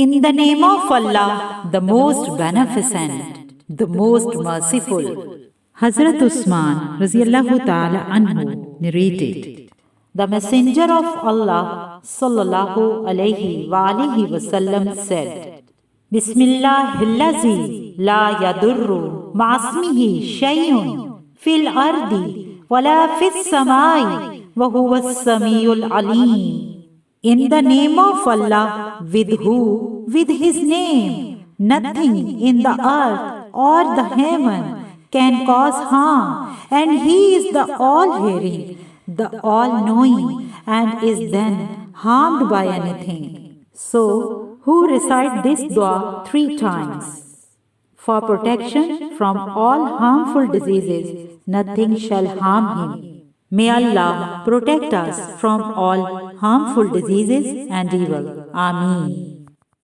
In the name of Allah, the most beneficent, the most merciful. Hazrat Usman Raziyallahu Ta'ala Anhu narrated, the Messenger of Allah Sallallahu Alaihi wa alihi Wasallam said, Bismillahillazi la yadurru ma'asmihi shay'un fil ardi wala fis samai wa huwa as-sami'ul alim. In the name of Allah, with who? With His name. Nothing in the earth or the heaven can cause harm, and He is the all-hearing, the all-knowing, and is then harmed by anything. So, who recite this dua 3 times? For protection from all harmful diseases, nothing shall harm him. May Allah protect us from all harmful diseases and evil. Ameen.